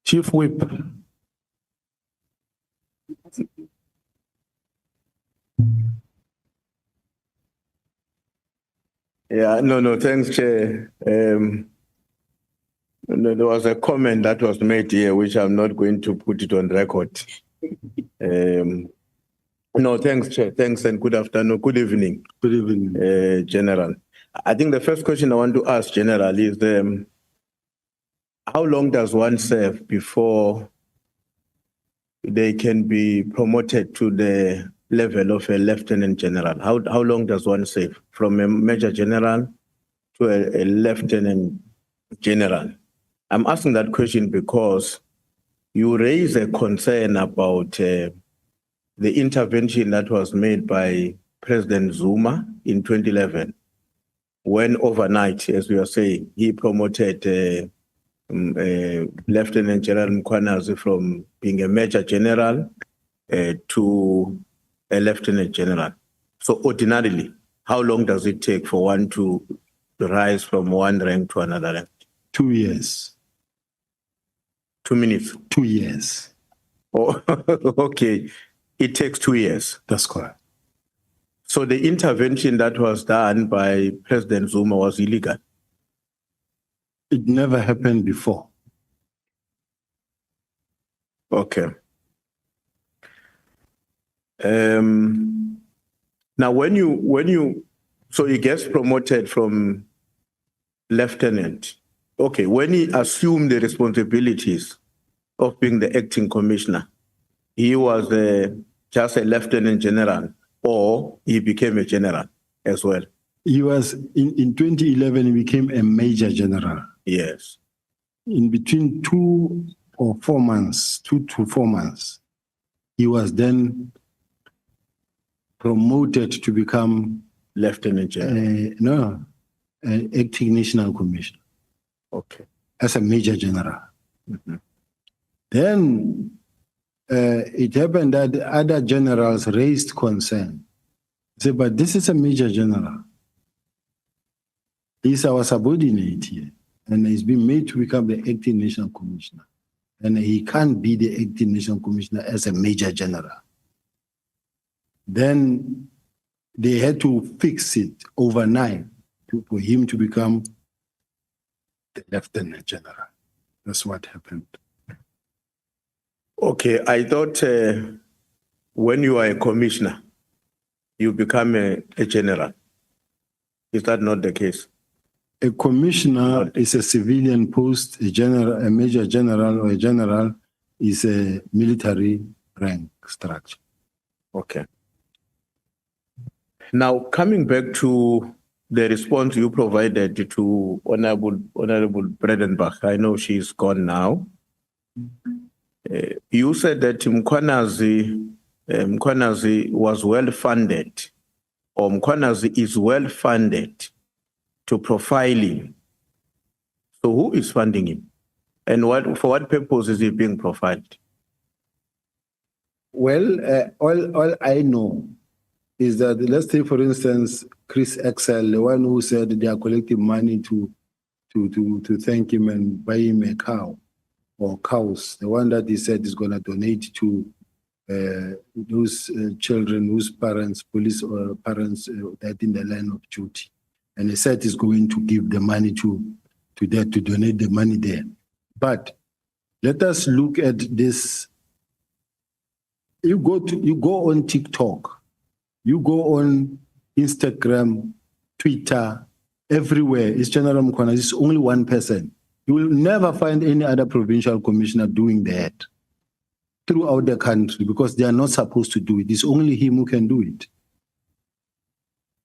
Chief Whip. Yeah, no, thanks, Chair. There was a comment that was made here, which I'm not going to put it on record. No, thanks, Chair. Thanks and good afternoon. Good evening. Good evening. General. I think the first question I want to ask, General, is how long does one serve before they can be promoted to the level of a lieutenant general? How long does one serve from a major general to a lieutenant general? I'm asking that question because you raise a concern about the intervention that was made by President Zuma in 2011, when overnight, as we are saying, he promoted Lieutenant General Mkhwanazi from being a major general to a lieutenant general. So ordinarily, how long does it take for one to rise from one rank to another rank? 2 years. 2 minutes? 2 years. Oh, okay. It takes 2 years. That's correct. So the intervention that was done by President Zuma was illegal? It never happened before. Okay. Now, so he gets promoted from lieutenant. Okay, when he assumed the responsibilities of being the acting commissioner, he was just a lieutenant general, or he became a general as well? He was, in 2011, he became a major general. Yes. In between 2 to 4 months, he was then promoted to become lieutenant general. An acting national commissioner. Okay. As a major general. Mm-hmm. Then it happened that other generals raised concern. They said, but this is a major general. He's our subordinate here, and he's been made to become the acting national commissioner. And he can't be the acting national commissioner as a major general. Then they had to fix it overnight for him to become the lieutenant general. That's what happened. Okay, I thought when you are a commissioner, you become a general. Is that not the case? A commissioner is a civilian post, a major general or a general is a military rank structure. Okay. Now, coming back to the response you provided to Honorable Bredenbach, I know she's gone now. You said that Mkhwanazi was well funded, or Mkhwanazi is well funded to profiling. So who is funding him? And for what purpose is he being profiled? Well, all I know is that, let's say, for instance, Chris Excel, the one who said they are collecting money to thank him and buy him a cow or cows, the one that he said is going to donate to those children whose parents, police or parents, died in the line of duty. And he said he's going to give the money to that, to donate the money there. But let us look at this. You go on TikTok, you go on Instagram, Twitter, everywhere. It's General Mkhwanazi. It's only one person. You will never find any other provincial commissioner doing that throughout the country, because they are not supposed to do it. It's only him who can do it.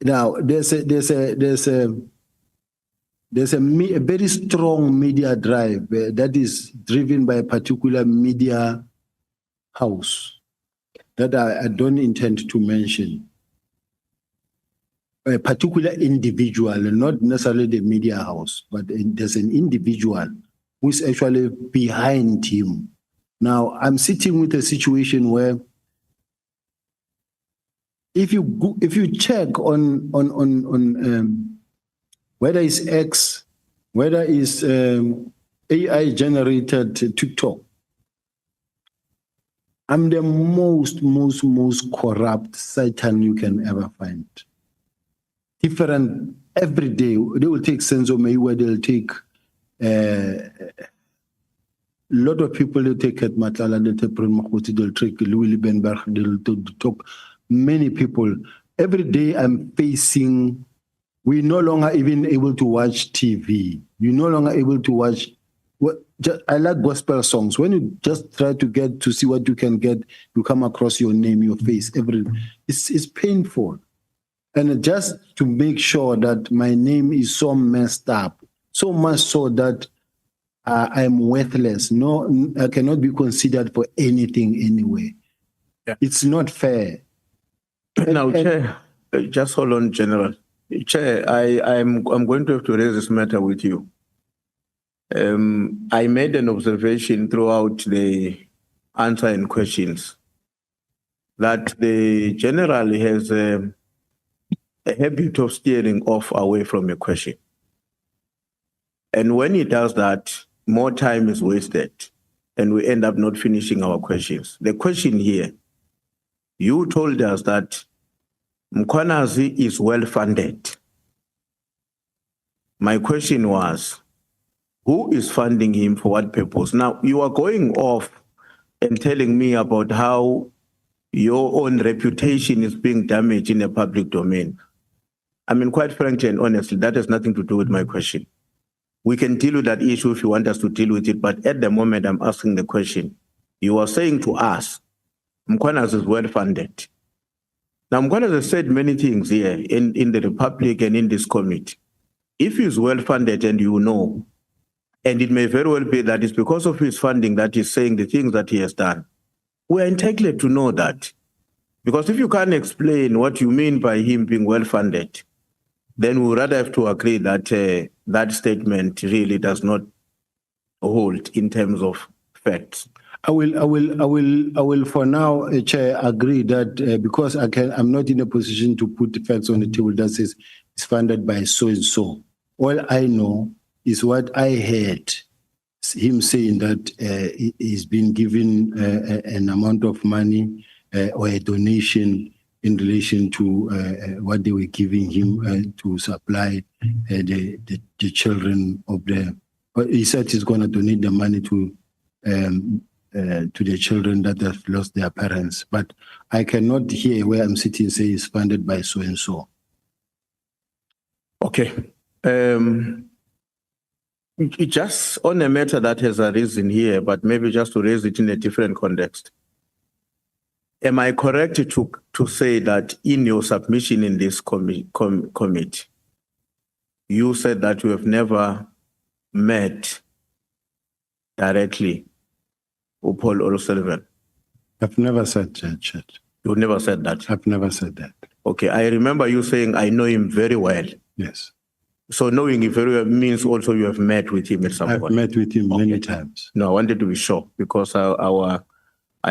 Now, there's a very strong media drive that is driven by a particular media house that I don't intend to mention. A particular individual, not necessarily the media house, but there's an individual who is actually behind him. Now, I'm sitting with a situation where if you check on whether it's X, whether it's AI generated TikTok, I'm the most corrupt Satan you can ever find. Different every day. They will take Senzo Mayweather, they'll take a lot of people, they'll take at Matlala, they'll take Prem Mahuti, they'll take Louis Benberg, they'll talk many people. Every day I'm facing, we're no longer even able to watch TV. You're no longer able to watch. I like gospel songs. When you just try to get to see what you can get, you come across your name, your face, it's painful. And just to make sure that my name is so messed up, so much so that I'm worthless. No, I cannot be considered for anything anyway. Yeah. It's not fair. Now, Chair, just hold on, General. Chair, I'm going to have to raise this matter with you. I made an observation throughout the answer and questions that the general has a habit of steering off away from a question. And when he does that, more time is wasted and we end up not finishing our questions. The question here, you told us that Mkwanazi is well funded. My question was, who is funding him for what purpose? Now, you are going off and telling me about how your own reputation is being damaged in the public domain. I mean, quite frankly and honestly, that has nothing to do with my question. We can deal with that issue if you want us to deal with it, but at the moment I'm asking the question. You are saying to us, Mkwanazi is well funded. Now, Mkwanazi has said many things here in the Republic and in this committee. If he's well funded and you know, and it may very well be that it's because of his funding that he's saying the things that he has done, we're entitled to know that. Because if you can't explain what you mean by him being well funded, then we rather have to agree that that statement really does not hold in terms of facts. I will for now, Chair, agree that because I'm not in a position to put the facts on the table that says it's funded by so and so. All I know is what I heard him saying that he's been given an amount of money or a donation in relation to what they were giving him to supply the children of the. He said he's going to donate the money to the children that have lost their parents. But I cannot hear where I'm sitting say it's funded by so and so. Okay. Just on a matter that has arisen here, but maybe just to raise it in a different context. Am I correct to say that in your submission in this committee, you said that you have never met directly with Paul O'Sullivan? I've never said that. You never said that? I've never said that. Okay, I remember you saying, I know him very well. Yes. So knowing him very well means also you have met with him at some point? I've met with him many times. No, I wanted to be sure because I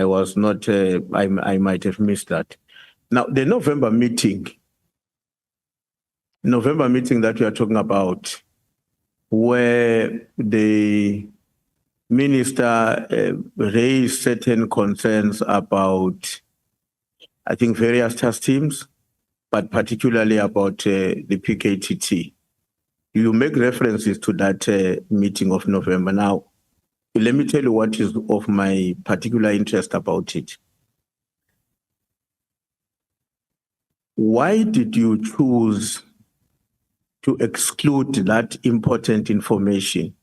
was not, I might have missed that. Now, the November meeting that we are talking about, where the minister raised certain concerns about, I think, various task teams, but particularly about the PKTT. You make references to that meeting of November. Now, let me tell you what is of my particular interest about it. Why did you choose to exclude that important information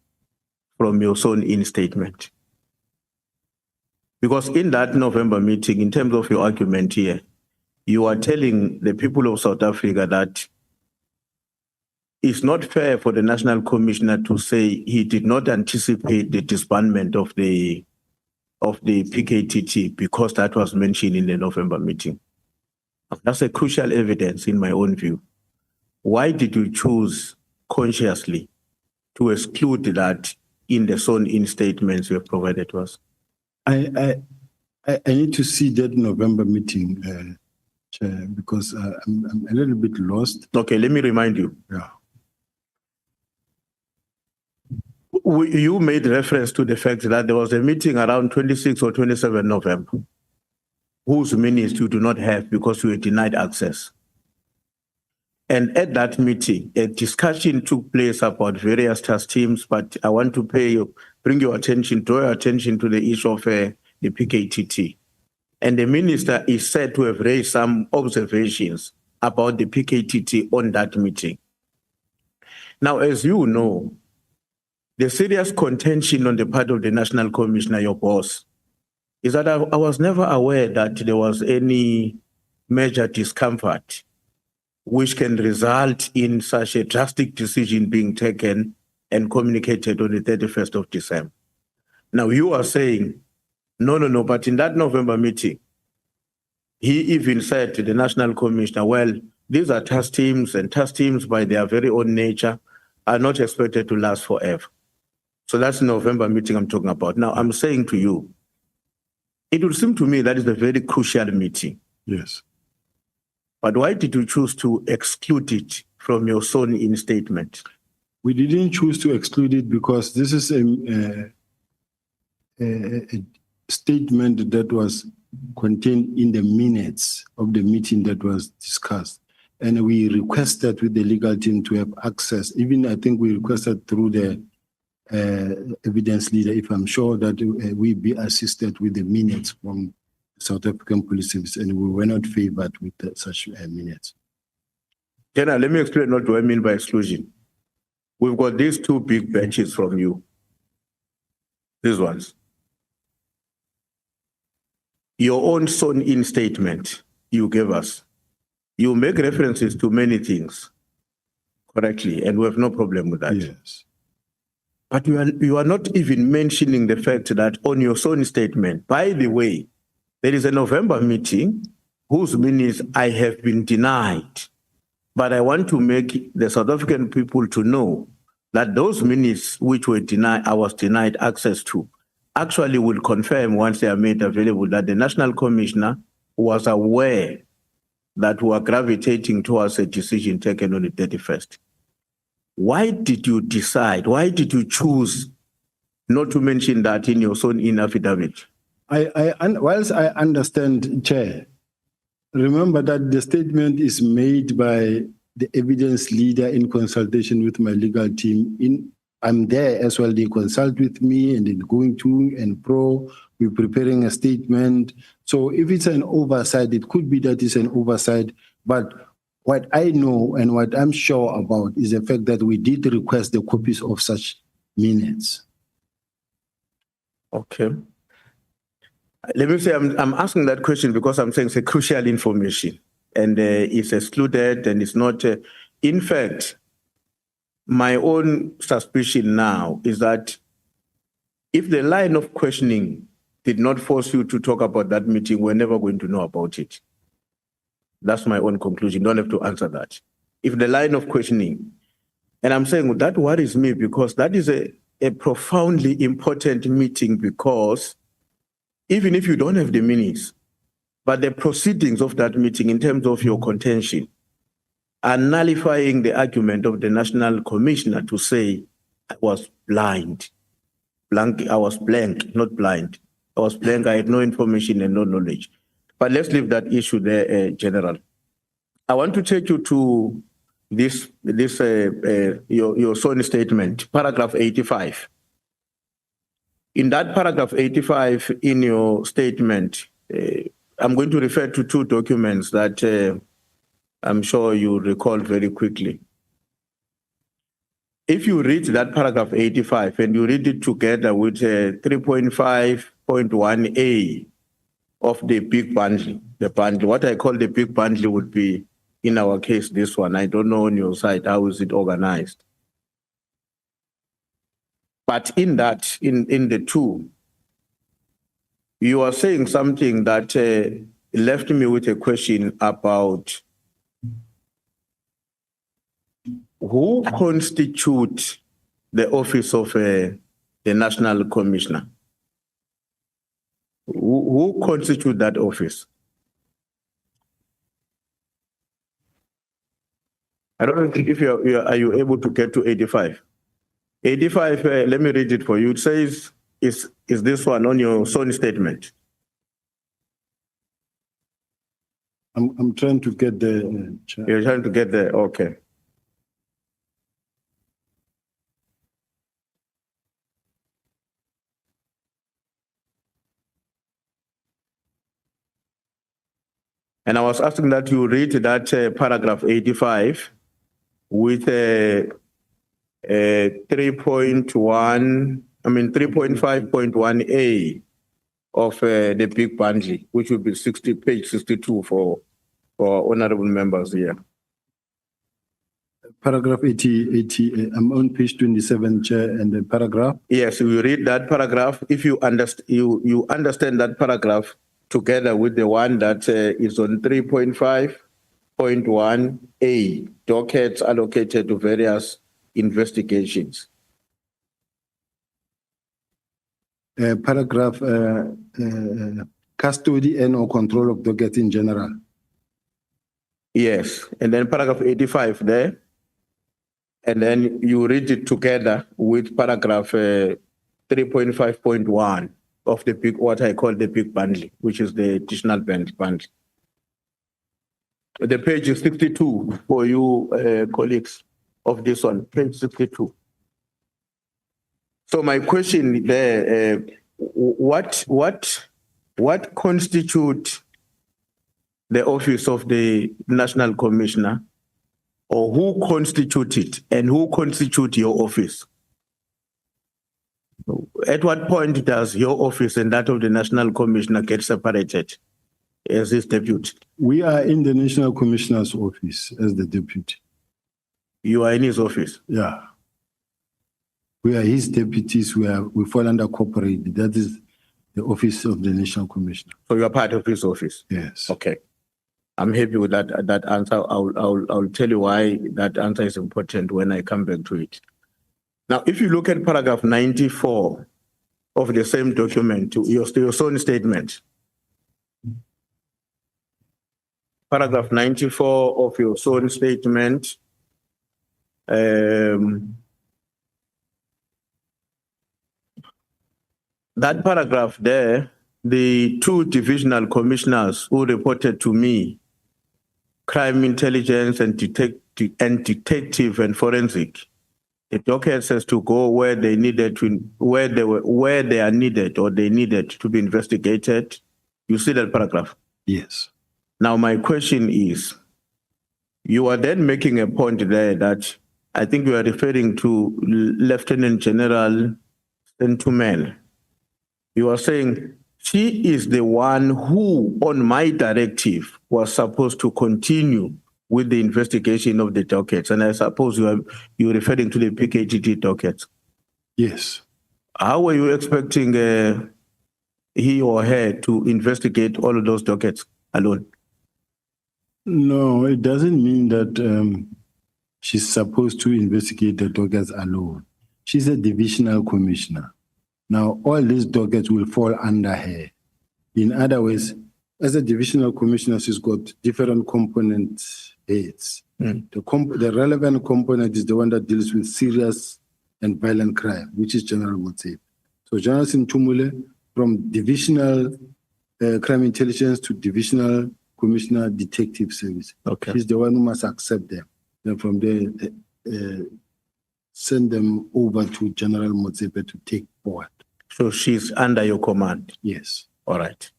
from your sworn-in statement? Because in that November meeting, in terms of your argument here, you are telling the people of South Africa that it's not fair for the National Commissioner to say he did not anticipate the disbandment of the PKTT because that was mentioned in the November meeting. That's a crucial evidence in my own view. Why did you choose consciously to exclude that in the sworn-in statements you have provided to us? I need to see that November meeting, Chair, because I'm a little bit lost. Okay, let me remind you. Yeah. You made reference to the fact that there was a meeting around 26 or 27 November. whose minutes you do not have because you were denied access. And at that meeting, a discussion took place about various task teams, but I want to draw your attention to the issue of the PKTT. And the minister is said to have raised some observations about the PKTT on that meeting. Now, as you know, the serious contention on the part of the National Commissioner, your boss, is that I was never aware that there was any major discomfort which can result in such a drastic decision being taken and communicated on the 31st of December. Now, you are saying, no, but in that November meeting, he even said to the National Commissioner, well, these are task teams, and task teams by their very own nature are not expected to last forever. So that's the November meeting I'm talking about. Now, I'm saying to you, it would seem to me that is a very crucial meeting. Yes. But why did you choose to exclude it from your sworn-in statement? We didn't choose to exclude it because this is a statement that was contained in the minutes of the meeting that was discussed. And we requested with the legal team to have access. Even I think we requested through the evidence leader, if I'm sure that we be assisted with the minutes from South African Police Service, and we were not favored with such minutes. Jenna, let me explain what do I mean by exclusion. We've got these two big batches from you. These ones. Your own sworn-in statement you gave us. You make references to many things correctly, and we have no problem with that. Yes. But you are not even mentioning the fact that on your sworn statement, by the way, there is a November meeting whose minutes I have been denied. But I want to make the South African people to know that those minutes which were denied, I was denied access to, actually will confirm once they are made available that the National Commissioner was aware that we are gravitating towards a decision taken on the 31st. Why did you choose not to mention that in your sworn-in affidavit? Whilst I understand, Chair, remember that the statement is made by the evidence leader in consultation with my legal team. I'm there as well. They consult with me and then going to and pro. We're preparing a statement. So if it's an oversight, it could be that it's an oversight. But what I know and what I'm sure about is the fact that we did request the copies of such minutes. Okay. Let me say I'm asking that question because I'm saying it's a crucial information and it's excluded and it's not. In fact, my own suspicion now is that if the line of questioning did not force you to talk about that meeting, we're never going to know about it. That's my own conclusion. You don't have to answer that. If the line of questioning, and I'm saying that worries me because that is a profoundly important meeting because even if you don't have the minutes, but the proceedings of that meeting in terms of your contention are nullifying the argument of the National Commissioner to say, I was blind. I was blank, not blind. I was blank, I had no information and no knowledge. But let's leave that issue there, General. I want to take you to your sworn statement, paragraph 85. In that paragraph 85 in your statement, I'm going to refer to two documents that I'm sure you recall very quickly. If you read that paragraph 85 and you read it together with 3.5.1a of the big bundle, what I call the big bundle would be, in our case, this one. I don't know on your side, how is it organized? But in that, in the two, you are saying something that left me with a question about who constitutes the office of the National Commissioner? Who constitutes that office? I don't know if are you able to get to 85? 85, let me read it for you. It says, is this one on your sworn statement? I'm trying to get the Chair. You're trying to get there, okay. And I was asking that you read that paragraph 85 with 3.5.1A of the big bundle, which will be page 62 for honorable members here. Paragraph 80, I'm on page 27, Chair, and the paragraph. Yes, you read that paragraph. If you understand that paragraph together with the one that is on 3.5.1A, dockets allocated to various investigations. Paragraph custody and or control of dockets in general. Yes, and then paragraph 85 there. And then you read it together with paragraph 3.5.1 of the big, what I call the big bundle, which is the additional bundle. The page is 62 for you colleagues of this one, page 62. So my question there, what constitutes the office of the National Commissioner, or who constitute it and who constitute your office? At what point does your office and that of the National Commissioner get separated as his deputy? We are in the National Commissioner's office as the deputy. You are in his office? Yeah. We are his deputies. We fall under corporate. That is the office of the National Commissioner. So you are part of his office? Yes. Okay. I'm happy with that answer. I'll tell you why that answer is important when I come back to it. Now, if you look at paragraph 94 of the same document, your own statement, paragraph 94 of your own statement, that paragraph there, the two divisional commissioners who reported to me, crime intelligence and detective and forensic, the docket says to go where they needed to, where they are needed or they needed to be investigated. You see that paragraph? Yes. Now my question is, you are then making a point there that I think you are referring to Lieutenant General Sentumel. You are saying she is the one who, on my directive, was supposed to continue with the investigation of the dockets. And I suppose you're referring to the PKTT dockets. Yes. How were you expecting he or her to investigate all of those dockets alone? No, it doesn't mean that she's supposed to investigate the dockets alone. She's a divisional commissioner. Now, all these dockets will fall under her. In other words, as a divisional commissioner, she's got different component heads. The relevant component is the one that deals with serious and violent crime, which is General Motsepe. So General Sentumule, from divisional crime intelligence to divisional commissioner detective service. Okay. She's the one who must accept them. Then from there, send them over to General Motsepe to take forward. So she's under your command? Yes. All right.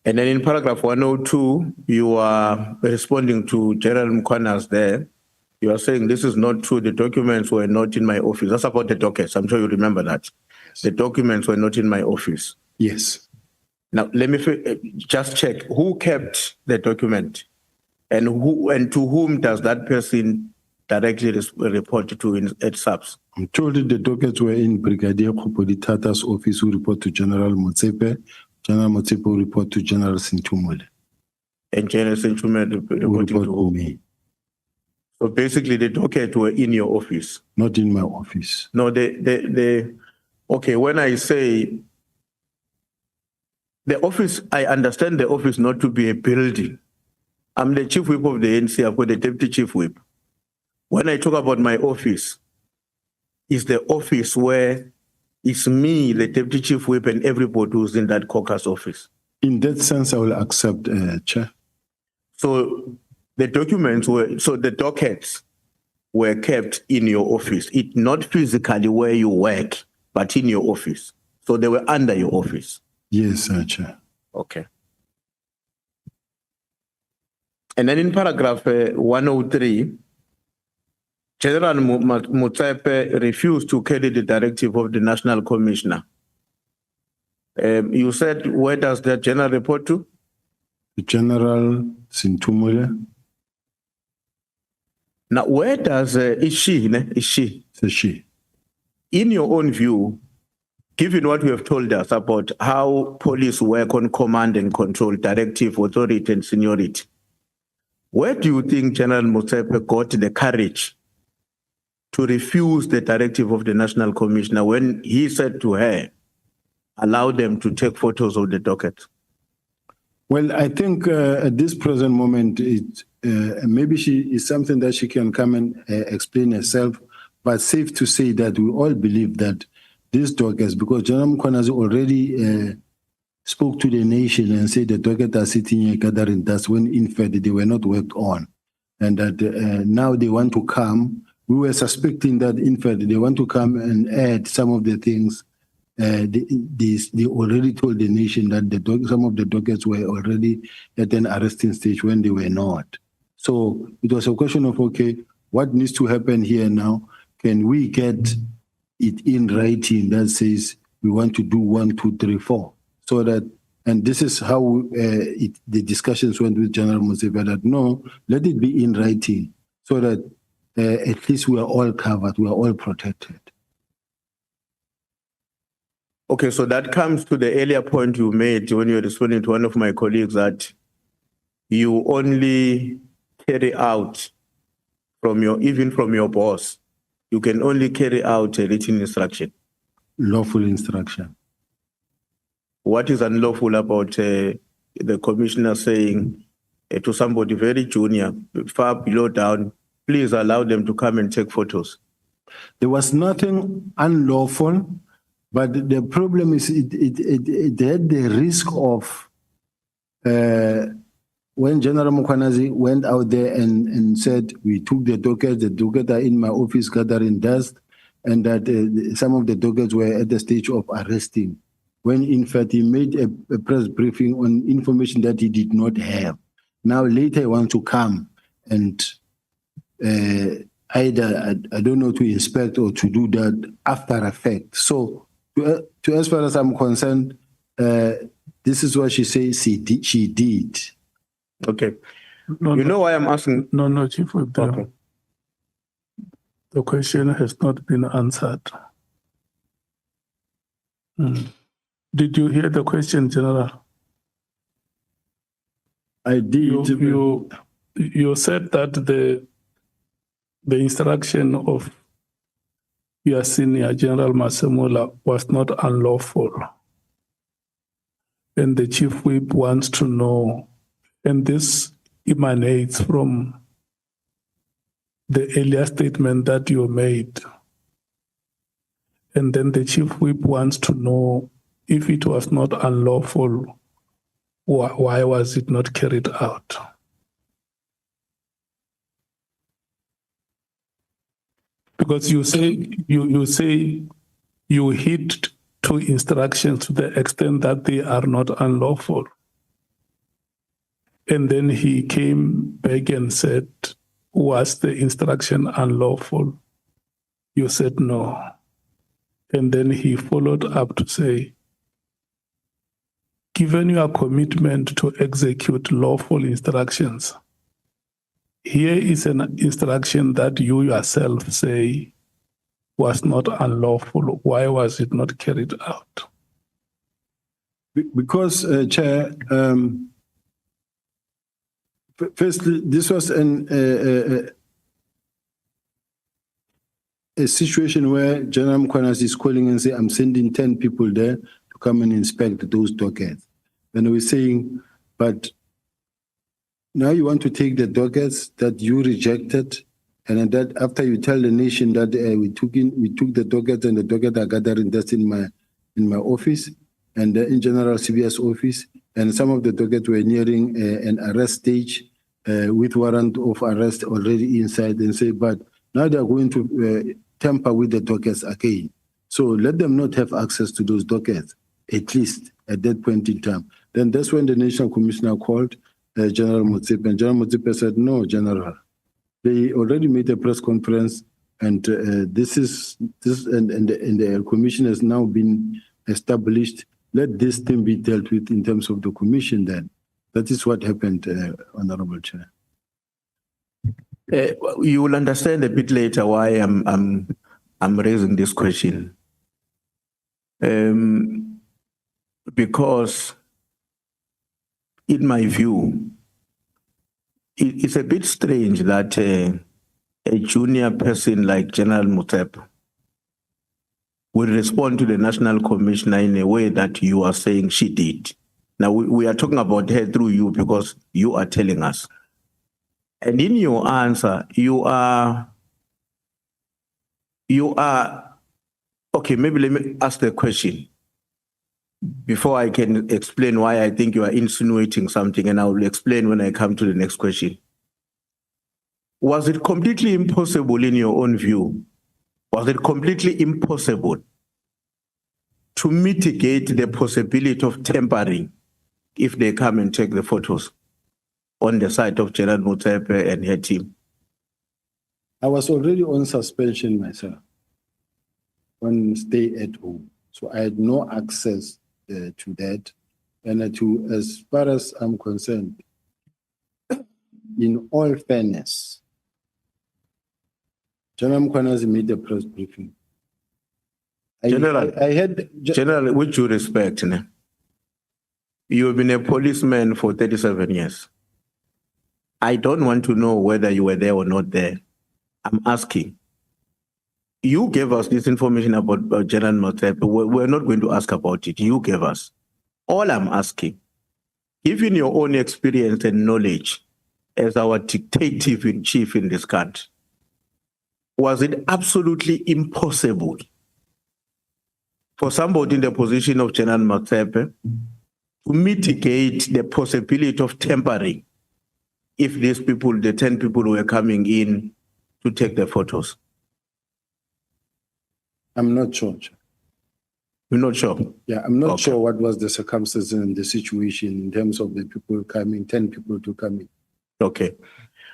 And then in paragraph 102, you are responding to General Mkwana's there. You are saying this is not true. The documents were not in my office. That's about the dockets. I'm sure you remember that. Yes. The documents were not in my office. Yes. Now, let me just check. Who kept the document? And to whom does that person directly report to at SAPS? I'm told that the dockets were in Brigadier Kopoditata's office, who report to General Motsepe. General Motsepe will report to General Sentumule. And General Sentumule reporting to me. So basically the docket were in your office? Not in my office. No, okay, when I say the office, I understand the office not to be a building. I'm the chief whip of the ANC, I've got the deputy chief whip. When I talk about my office, it's the office where it's me, the deputy chief whip, and everybody who's in that caucus office. In that sense, I will accept, Chair. So the dockets were kept in your office, not physically where you work, but in your office. So they were under your office. Yes, sir, Chair. Okay. And then in paragraph 103, General Motsepe refused to carry the directive of the National Commissioner. You said, where does that general report to? The General Sintumule, Now, where does, is she? says she. In your own view, given what you have told us about how police work on command and control, directive, authority, and seniority, where do you think General Motsepe got the courage to refuse the directive of the National Commissioner when he said to her, allow them to take photos of the docket? Well, I think at this present moment, maybe she is something that she can come and explain herself, but safe to say that we all believe that these dockets, because General Mkhwanazi already spoke to the nation and said the dockets are sitting here gathering dust when in fact they were not worked on, and that now they want to come. We were suspecting that in fact they want to come and add some of the things. They already told the nation that some of the dockets were already at an arresting stage when they were not. So it was a question of, okay, what needs to happen here now? Can we get it in writing that says we want to do 1, 2, 3, 4? So that, and this is how the discussions went with General Motsepe, that no, let it be in writing so that at least we are all covered, we are all protected. Okay, so that comes to the earlier point you made when you were responding to one of my colleagues that you only carry out even from your boss, you can only carry out a written instruction. Lawful instruction. What is unlawful about the commissioner saying to somebody very junior, far below down, please allow them to come and take photos? There was nothing unlawful, but the problem is it had the risk of when General Mkhwanazi went out there and said, we took the dockets are in my office gathering dust, and that some of the dockets were at the stage of arresting, when in fact he made a press briefing on information that he did not have. Now later he wants to come and either, I don't know, to inspect or to do that after effect. So to as far as I'm concerned, this is what she says she did. Okay. No, you know why I'm asking? No, Chief Whip. Okay. The question has not been answered. Did you hear the question, General? I did. You said that the instruction of your senior General Masemola was not unlawful. And the Chief Whip wants to know, and this emanates from the earlier statement that you made. And then the Chief Whip wants to know, if it was not unlawful, why was it not carried out? Because you say you hit two instructions to the extent that they are not unlawful. And then he came back and said, was the instruction unlawful? You said no. And then he followed up to say, given your commitment to execute lawful instructions, here is an instruction that you yourself say was not unlawful. Why was it not carried out? Because, Chair, firstly, this was a situation where General Mkhwanazi is calling and saying, I'm sending 10 people there to come and inspect those dockets. And we're saying, but now you want to take the dockets that you rejected, and that after you tell the nation that we took the dockets and the dockets are gathering dust in my office and in General Sibiya's office, and some of the dockets were nearing an arrest stage, with warrant of arrest already inside and say, but now they are going to tamper with the dockets again. So let them not have access to those dockets, at least at that point in time. Then that's when the National Commissioner called General Motsepe, and General Motsepe said, no, General, they already made a press conference, and the commission has now been established. Let this thing be dealt with in terms of the commission then. That is what happened, Honorable Chair. You will understand a bit later why I'm raising this question. Because in my view, it's a bit strange that a junior person like General Motsepe will respond to the National Commissioner in a way that you are saying she did. Now, we are talking about her through you because you are telling us. And in your answer, you are, okay, maybe let me ask the question before I can explain why I think you are insinuating something, and I will explain when I come to the next question. Was it completely impossible in your own view? Was it completely impossible to mitigate the possibility of tampering if they come and take the photos on the side of General Motsepe and her team? I was already on suspension myself, on stay at home. So I had no access to that. And as far as I'm concerned, in all fairness, General Mkhwanazi made a press briefing. General, with due respect, you have been a policeman for 37 years. I don't want to know whether you were there or not there. I'm asking. You gave us this information about General Motsepe. We're not going to ask about it. You gave us. All I'm asking, given your own experience and knowledge as our dictative in chief in this country, was it absolutely impossible for somebody in the position of General Motsepe to mitigate the possibility of tampering if these people, the 10 people who were coming in to take the photos? I'm not sure. You're not sure? Yeah, I'm not sure what was the circumstances and the situation in terms of the people coming, 10 people to come in. Okay.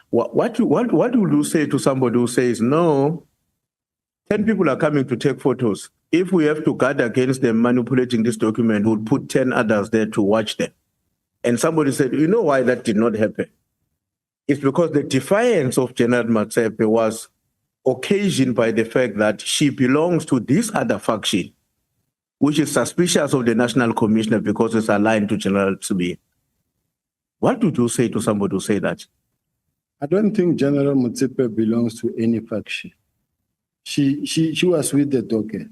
What would you say to somebody who says, no, 10 people are coming to take photos. If we have to guard against them manipulating this document, we'll put 10 others there to watch them. And somebody said, you know why that did not happen? It's because the defiance of General Motsepe was occasioned by the fact that she belongs to this other faction, which is suspicious of the National Commissioner because it's aligned to General Sibiya. What would you say to somebody who say that? I don't think General Motsepe belongs to any faction. She was with the docket.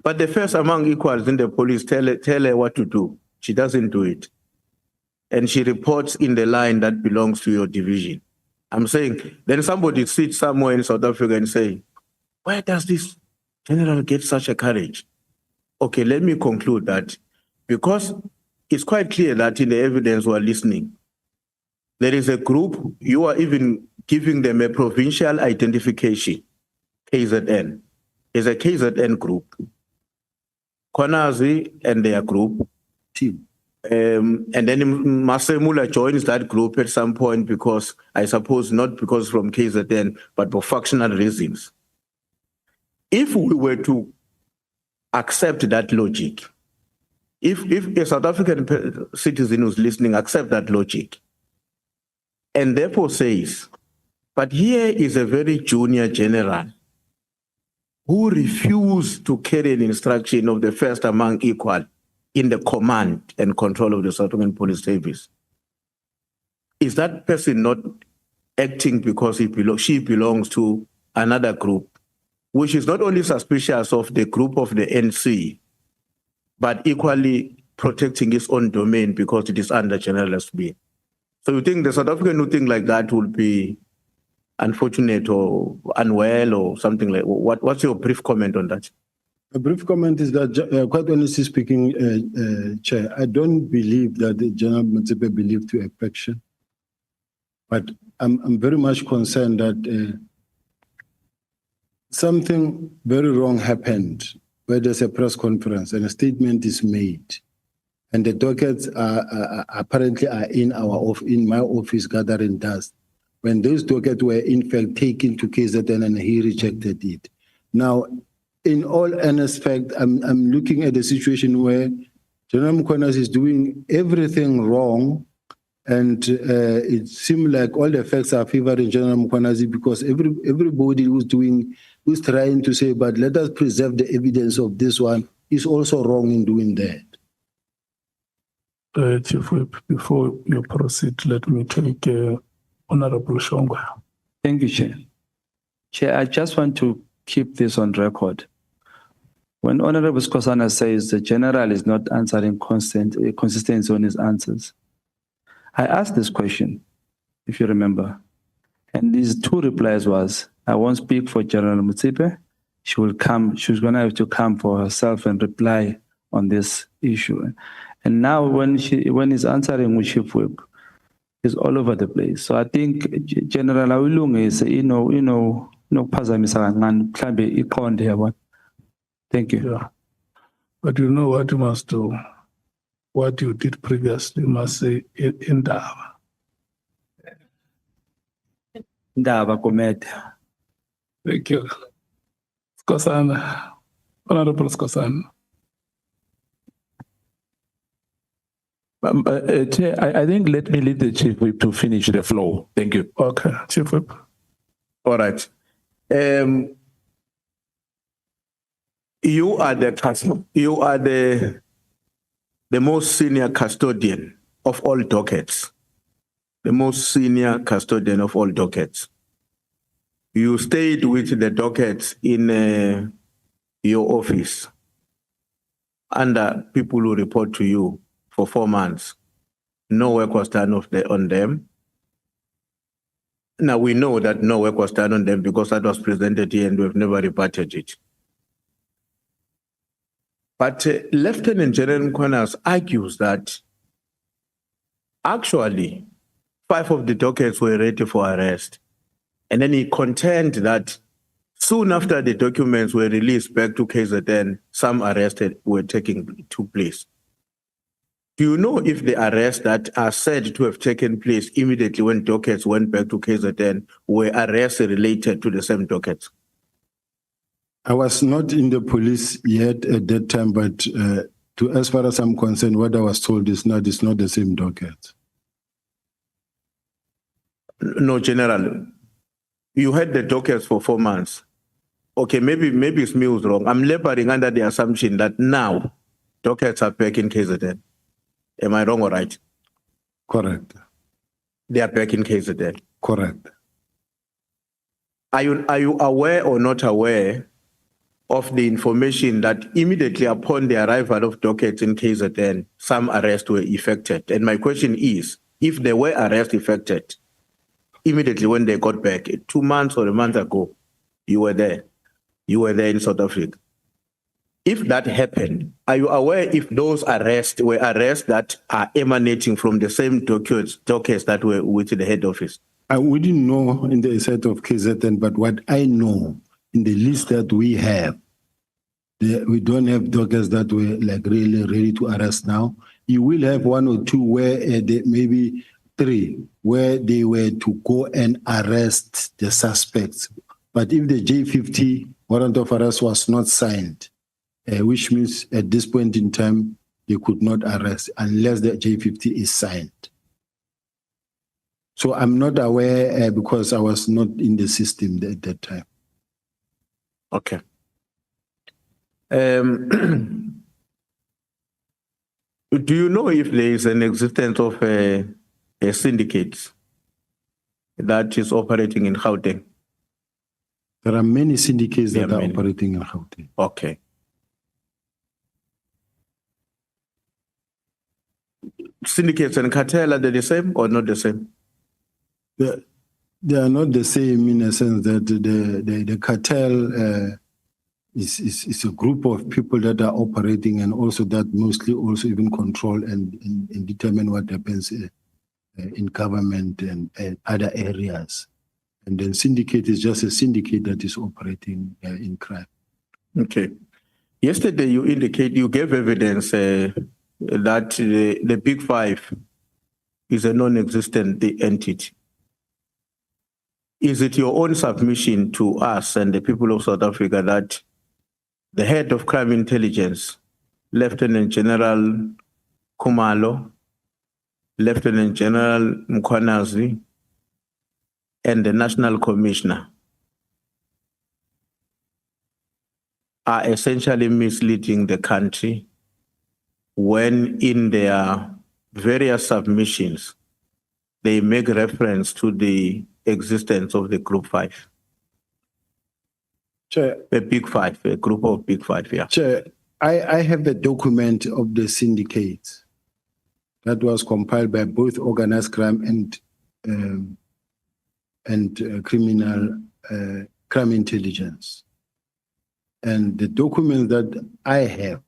But the first among equals in the police tell her what to do. She doesn't do it. And she reports in the line that belongs to your division. I'm saying, then somebody sits somewhere in South Africa and say, where does this general get such a courage? Okay, let me conclude that because it's quite clear that in the evidence we're listening, there is a group, you are even giving them a provincial identification, KZN. It's a KZN group. Mkhwanazi and their group. Team. And then Masemula joins that group at some point because, I suppose, not because from KZN, but for factional reasons. If we were to accept that logic, if a South African citizen who's listening accept that logic, and therefore says, but here is a very junior general who refused to carry an instruction of the first among equal in the command and control of the South African Police Service. Is that person not acting because she belongs to another group, which is not only suspicious of the group of the ANC, but equally protecting its own domain because it is under General Sibiya? So you think the South African who think like that will be unfortunate or unwell or something like? What's your brief comment on that? A brief comment is that, quite honestly speaking, Chair, I don't believe that the General Motsepe believed to affection, but I'm very much concerned that something very wrong happened where there's a press conference and a statement is made, and the dockets are apparently in my office gathering dust. When those dockets were in fact taken to KZN and he rejected it. Now, in all aspects, I'm looking at a situation where General Mkhwanazi is doing everything wrong, and it seems like all the facts are favoring General Mkhwanazi because everybody who's trying to say, but let us preserve the evidence of this one, is also wrong in doing that. Chief Whip, before you proceed, let me take Honorable Shongwa. Thank you, Chair. Chair, I just want to keep this on record. When Honorable Skosana says the General is not answering consistency on his answers, I asked this question, if you remember, and these two replies was, I won't speak for General Motsepe. She will come, she's going to have to come for herself and reply on this issue. And now when he's answering with Chief Whip, he's all over the place. So I think General Awilung is, thank you. Yeah. But you know what you must do. What you did previously, you must say Indaba. Ndaba Komet. Thank you. Skosana, Honorable Skosana. Chair, I think let me leave the Chief Whip to finish the flow. Thank you. Okay, Chief Whip. All right. You are the most senior custodian of all dockets. The most senior custodian of all dockets. You stayed with the dockets in your office under people who report to you for 4 months. No work was done on them. Now we know that no work was done on them because that was presented here and we've never rebutted it. But Lieutenant General Mkhwanazi argues that actually 5 of the dockets were ready for arrest. And then he contended that soon after the documents were released back to KZN, some arrests took place. Do you know if the arrests that are said to have taken place immediately when dockets went back to KZN were arrests related to the same dockets? I was not in the police yet at that time, but as far as I'm concerned, what I was told is not the same docket. No, General. You had the dockets for 4 months. Okay, maybe it's me who's wrong. I'm laboring under the assumption that now dockets are back in KZN. Am I wrong or right? Correct. They are back in KZN. Correct. Are you aware or not aware of the information that immediately upon the arrival of dockets in KZN, some arrests were effected? And my question is, if there were arrests effected immediately when they got back, 2 months or a month ago, you were there in South Africa. If that happened, are you aware if those arrests were arrests that are emanating from the same dockets that were with the head office? I wouldn't know in the set of KZN, but what I know in the list that we have, we don't have dockets that were like really ready to arrest now. You will have 1 or 2 where maybe 3 where they were to go and arrest the suspects. But if the J50 warrant of arrest was not signed, which means at this point in time, they could not arrest unless the J50 is signed. So I'm not aware because I was not in the system at that time. Okay. Do you know if there is an existence of a syndicate that is operating in Gauteng? There are many syndicates that are operating in Gauteng. Okay. Syndicates and cartel, are they the same or not the same? They are not the same in a sense that the cartel is a group of people that are operating and also that mostly also even control and determine what happens in government and other areas. And then syndicate is just a syndicate that is operating in crime. Okay. Yesterday, you gave evidence that the Big Five is a non-existent entity. Is it your own submission to us and the people of South Africa that the head of crime intelligence, Lieutenant General Kumalo, Lieutenant General Mkhwanazi, and the National Commissioner are essentially misleading the country when in their various submissions, they make reference to the existence of the Group Five? Chair, A Big Five, a group of Big Five, yeah. Chair, I have the document of the syndicate that was compiled by both organized crime and criminal crime intelligence. And the document that I have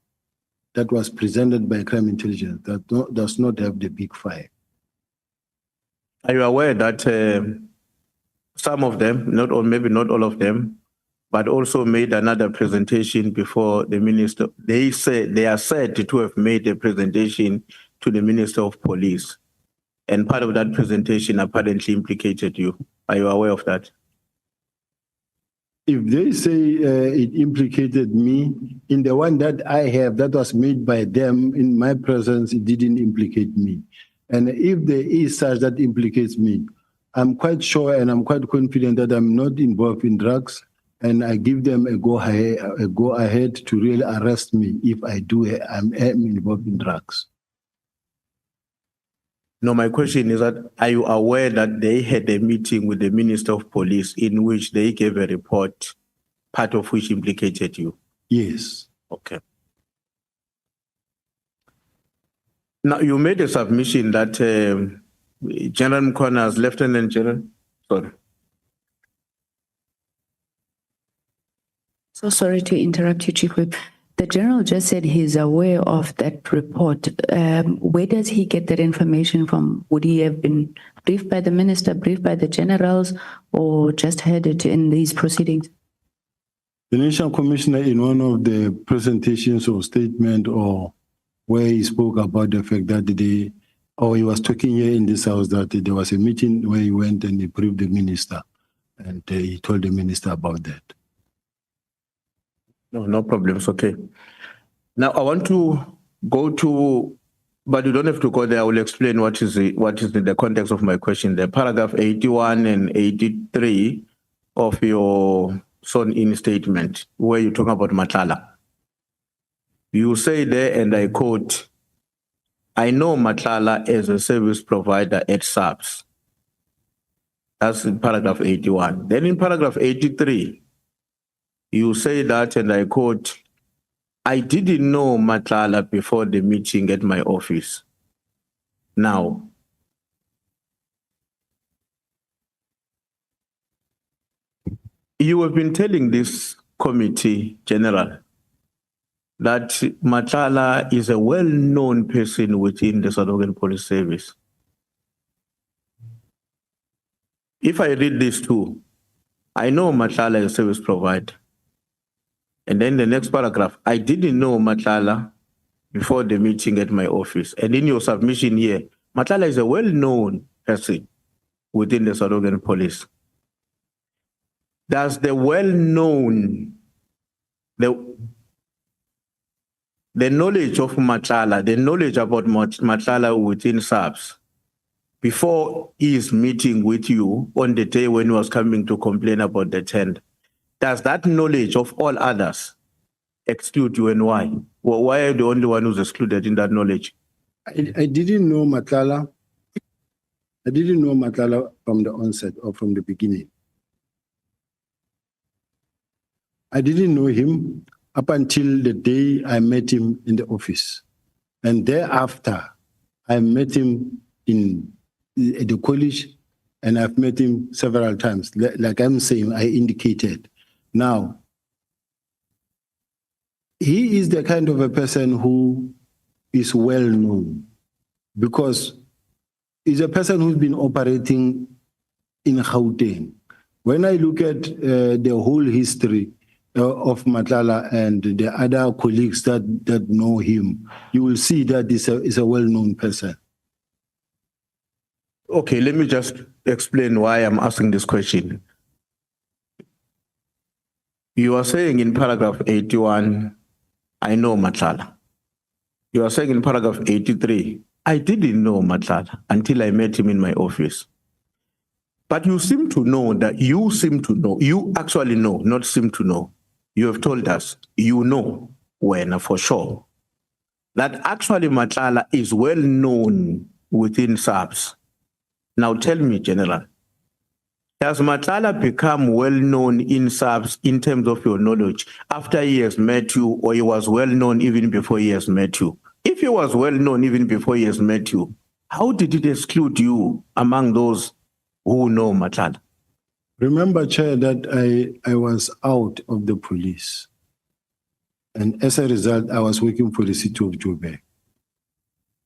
that was presented by crime intelligence does not have the Big Five. Are you aware that some of them, maybe not all of them, but also made another presentation before the minister? They are said to have made a presentation to the Minister of Police. And part of that presentation apparently implicated you. Are you aware of that? If they say it implicated me, in the one that I have that was made by them in my presence, it didn't implicate me. And if there is such that implicates me, I'm quite sure and I'm quite confident that I'm not involved in drugs, and I give them a go ahead to really arrest me if I do. I'm involved in drugs. No, my question is that, are you aware that they had a meeting with the Minister of Police in which they gave a report, part of which implicated you? Yes. Okay. Now, you made a submission that General Mkhwanazi, Lieutenant General, sorry. So sorry to interrupt you, Chief Whip. The general just said he's aware of that report. Where does he get that information from? Would he have been briefed by the minister, briefed by the generals, or just heard it in these proceedings? The National Commissioner, in one of the presentations or statement or where he spoke about the fact that he was talking here in this house that there was a meeting where he went and he briefed the minister and he told the minister about that. No problems. Okay. Now I want to go to, but you don't have to go there. I will explain what is in the context of my question. The paragraph 81 and 83 of your sworn-in statement, where you talk about Matlala. You say there, and I quote, "I know Matlala as a service provider at SAPS." That's in paragraph 81. Then in paragraph 83, you say that, and I quote, "I didn't know Matlala before the meeting at my office." Now, you have been telling this committee, General, that Matlala is a well-known person within the South African Police Service. If I read this too, I know Matlala is a service provider. And then the next paragraph, "I didn't know Matlala before the meeting at my office." And in your submission here, Matlala is a well-known person within the South African Police. Does the well-known, the knowledge of Matlala, the knowledge about Matlala within SAPS, before his meeting with you on the day when he was coming to complain about the tent, does that knowledge of all others exclude you, and why? Well, why are you the only one who's excluded in that knowledge? I didn't know Matlala. I didn't know Matlala from the onset or from the beginning. I didn't know him up until the day I met him in the office. And thereafter, I met him at the college, and I've met him several times. Like I'm saying, I indicated. Now, he is the kind of a person who is well known because he's a person who's been operating in Gauteng. When I look at the whole history of Matlala and the other colleagues that know him, you will see that he's a well-known person. Okay, let me just explain why I'm asking this question. You are saying in paragraph 81, I know Matlala. You are saying in paragraph 83, I didn't know Matlala until I met him in my office. But you seem to know that you actually know, not seem to know. You have told us, you know when for sure, that actually Matlala is well known within SAPS. Now tell me, General, has Matlala become well known in SAPS in terms of your knowledge after he has met you, or he was well known even before he has met you? If he was well known even before he has met you, how did it exclude you among those who know Matlala? Remember, Chair, that I was out of the police. And as a result, I was working for the city of Joburg.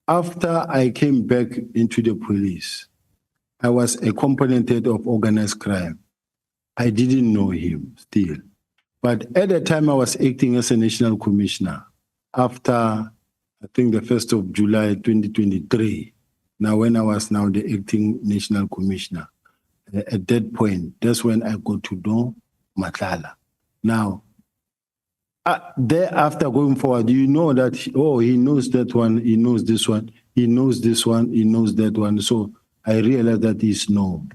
After I came back into the police, I was a component head of organized crime. I didn't know him still. But at the time I was acting as a national commissioner, after I think the 1st of July 2023, now when I was now the acting national commissioner, at that point, that's when I got to know Matlala. Now, thereafter going forward, you know that, he knows that one, he knows this one, he knows this one, he knows that one. So I realized that he's known.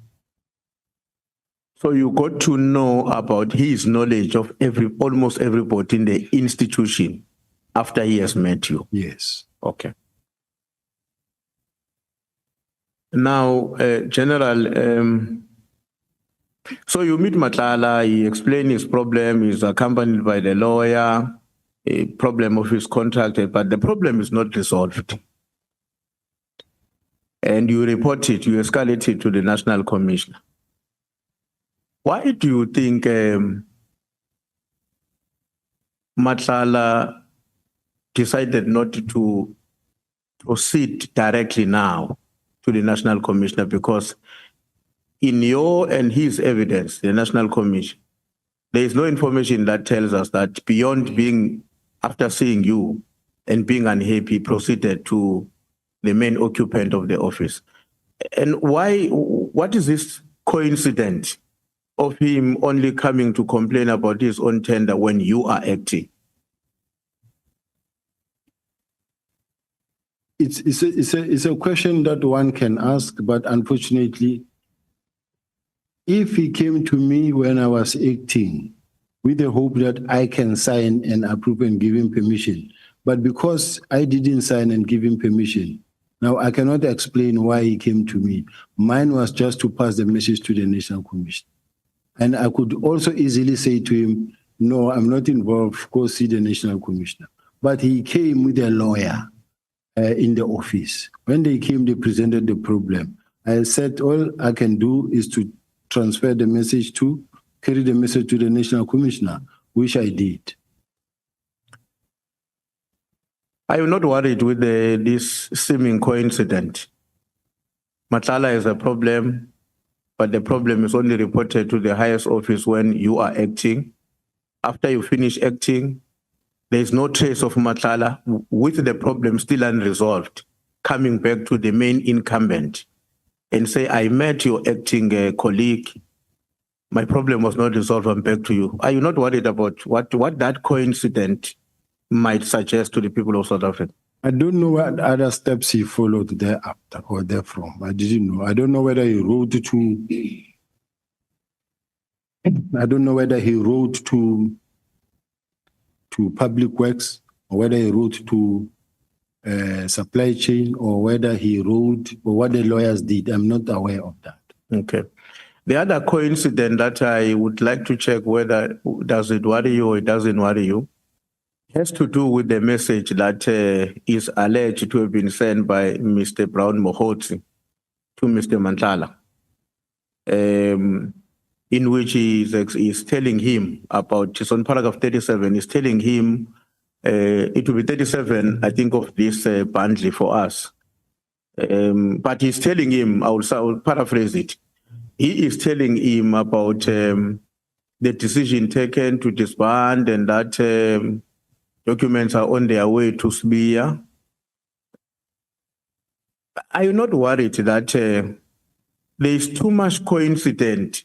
So you got to know about his knowledge of almost everybody in the institution after he has met you? Yes. Okay. Now, General, so you meet Matlala, he explained his problem, he's accompanied by the lawyer, a problem of his contract, but the problem is not resolved. And you report it, you escalate it to the National Commissioner. Why do you think Matlala decided not to proceed directly now to the National Commissioner? Because in your and his evidence, the National Commission, there is no information that tells us that beyond being, after seeing you and being unhappy, proceeded to the main occupant of the office. And what is this coincidence of him only coming to complain about his own tender when you are acting? It's a question that one can ask, but unfortunately, if he came to me when I was acting with the hope that I can sign and approve and give him permission, but because I didn't sign and give him permission, now I cannot explain why he came to me. Mine was just to pass the message to the National Commission. And I could also easily say to him, no, I'm not involved, go see the National Commissioner. But he came with a lawyer in the office. When they came, they presented the problem. I said, all I can do is to transfer the message carry the message to the National Commissioner, which I did. Are you not worried with this seeming coincidence? Matlala is a problem, but the problem is only reported to the highest office when you are acting. After you finish acting, there is no trace of Matlala with the problem still unresolved, coming back to the main incumbent and say, I met your acting colleague, my problem was not resolved, I'm back to you. Are you not worried about what that coincidence might suggest to the people of South Africa? I don't know what other steps he followed thereafter or therefrom. I didn't know. I don't know whether he wrote to Public Works, or whether he wrote to supply chain, or whether he wrote, or what the lawyers did. I'm not aware of that. Okay. The other coincidence that I would like to check whether does it worry you or it doesn't worry you has to do with the message that is alleged to have been sent by Mr. Brown Mohotsi to Mr. Matlala, in which he is telling him about, it's on paragraph 37, he's telling him It will be 37, I think, of this bundle for us. But he's telling him, I will paraphrase it. He is telling him about the decision taken to disband and that documents are on their way to Sibiya. Are you not worried that there is too much coincidence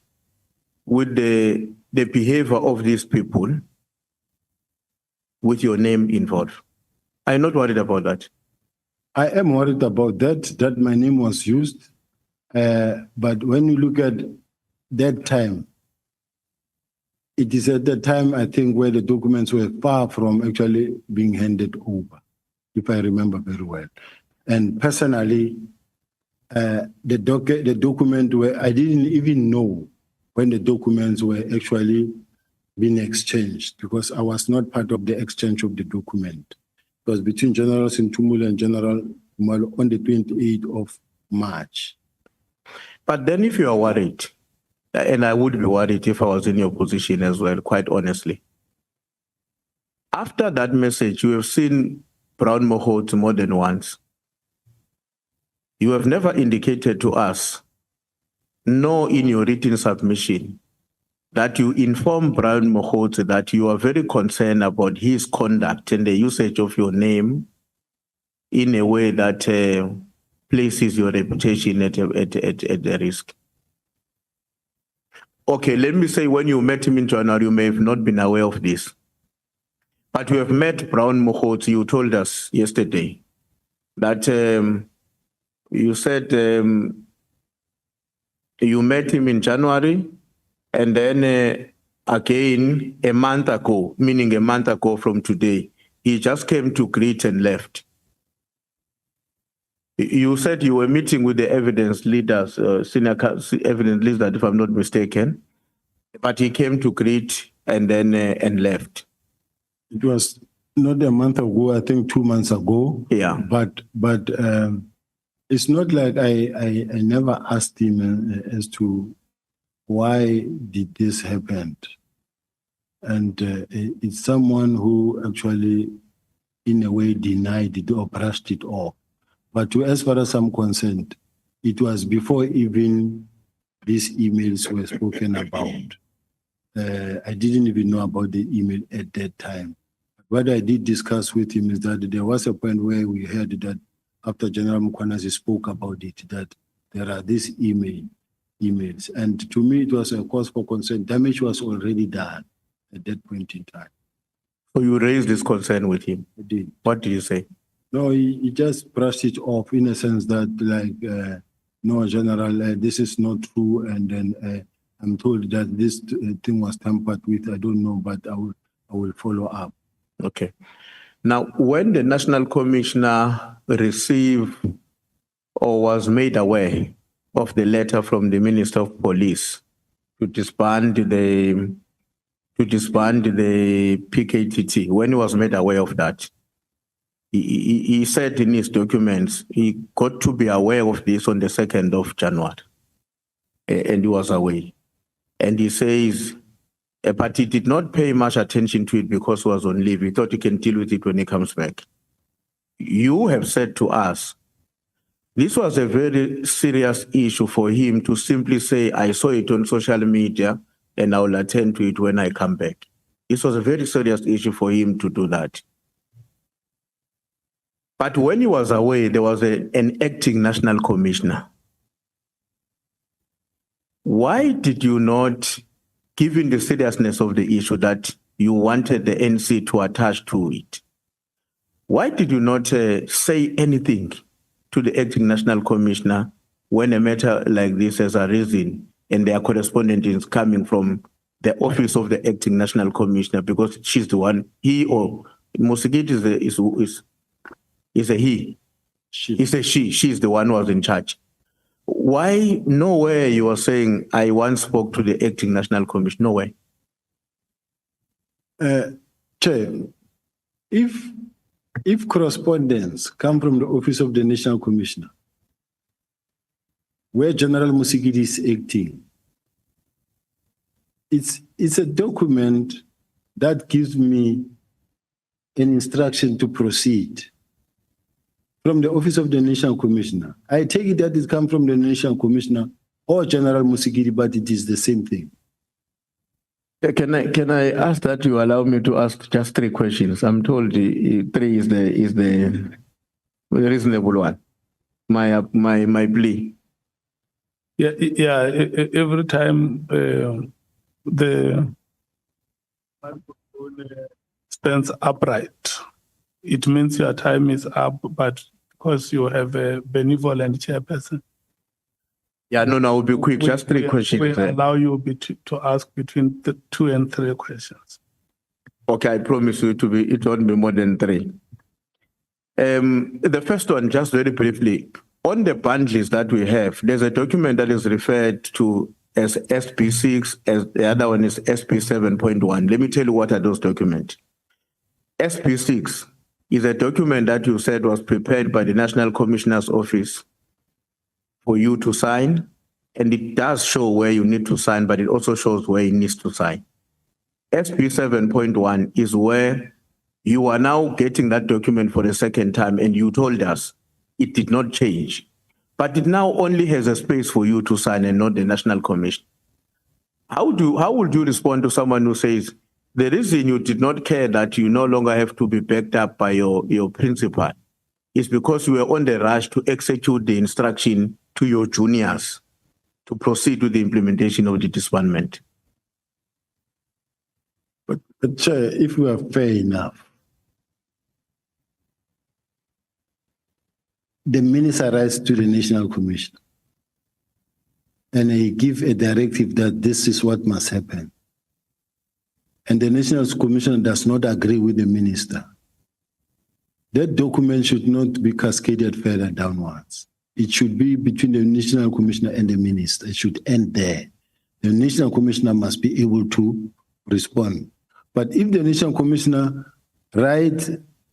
with the behavior of these people with your name involved? Are you not worried about that? I am worried about that my name was used. But when you look at that time, it is at that time, I think, where the documents were far from actually being handed over, if I remember very well. And personally, the document where I didn't even know when the documents were actually being exchanged, because I was not part of the exchange of the document. It was between General Sintumula and General Kumalo on the 28th of March. But then if you are worried, and I would be worried if I was in your position as well, quite honestly. After that message, you have seen Brown Mohots more than once. You have never indicated to us, nor in your written submission, that you inform Brown Mohots that you are very concerned about his conduct and the usage of your name in a way that places your reputation at the risk. Okay, let me say when you met him in January, you may have not been aware of this. But you have met Brown Mohots, you told us yesterday that you said you met him in January and then again a month ago, meaning a month ago from today, he just came to greet and left. You said you were meeting with the evidence leaders, senior evidence leaders, if I'm not mistaken, but he came to greet and then and left. It was not a month ago, I think 2 months ago. Yeah. But it's not like I never asked him as to why did this happen. And it's someone who actually, in a way, denied it or brushed it off. But as far as I'm concerned, it was before even these emails were spoken about. I didn't even know about the email at that time. What I did discuss with him is that there was a point where we heard that after General Mkhwanazi spoke about it, that there are these emails. And to me, it was a cause for concern. Damage was already done at that point in time. So you raised this concern with him? I did. What did you say? No, he just brushed it off in a sense that, like, no, General, this is not true. And then I'm told that this thing was tampered with. I don't know, but I will follow up. Okay. Now, when the National Commissioner received or was made aware of the letter from the Minister of Police to disband the PKTT, when he was made aware of that, he said in his documents, he got to be aware of this on the 2nd of January, and he was away. And he says, but he did not pay much attention to it because he was on leave. He thought he can deal with it when he comes back. You have said to us, this was a very serious issue for him to simply say, I saw it on social media and I will attend to it when I come back. This was a very serious issue for him to do that. But when he was away, there was an acting national commissioner. Why did you not, given the seriousness of the issue that you wanted the ANC to attach to it, why did you not say anything to the acting national commissioner when a matter like this has arisen and their correspondent is coming from the office of the acting national commissioner, because she's the one, he or Musigit is a he. It's a she. She's the one who was in charge. Why nowhere you are saying, I once spoke to the acting national commission? Nowhere. Chair, if correspondence come from the office of the national commissioner, where General Musigidi is acting, it's a document that gives me an instruction to proceed from the Office of the National Commissioner. I take it that it comes from the National Commissioner or General Musikiri, but it is the same thing. Can I ask that you allow me to ask just 3 questions? I'm told 3 is the reasonable one. My plea. Every time the microphone stands upright, it means your time is up, but because you have a benevolent chairperson. Yeah, no, I will be quick. Just 3 questions. We allow you to ask between 2 and 3 questions. Okay, I promise you it won't be more than 3. The first one, just very briefly, on the bundles that we have, there's a document that is referred to as SP6, as the other one is SP7.1. Let me tell you what are those documents. SP6 is a document that you said was prepared by the National Commissioner's Office for you to sign, and it does show where you need to sign, but it also shows where he needs to sign. SP7.1 is where you are now getting that document for the second time, and you told us it did not change, but it now only has a space for you to sign and not the National Commission. How would you respond to someone who says the reason you did not care that you no longer have to be backed up by your principal is because you were on the rush to execute the instruction to your juniors to proceed with the implementation of the disbandment? But Chair, if we are fair enough, the minister writes to the National Commission and he gives a directive that this is what must happen. And the National Commission does not agree with the minister. That document should not be cascaded further downwards. It should be between the National Commissioner and the minister. It should end there. The National Commissioner must be able to respond. But if the National Commissioner writes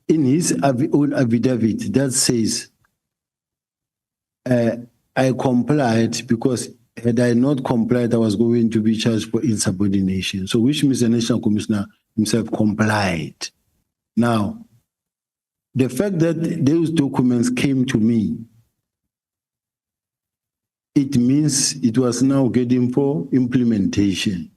in his own affidavit that says, I complied because had I not complied, I was going to be charged for insubordination. So which means the National Commissioner himself complied. Now, the fact that those documents came to me, it means it was now getting for implementation.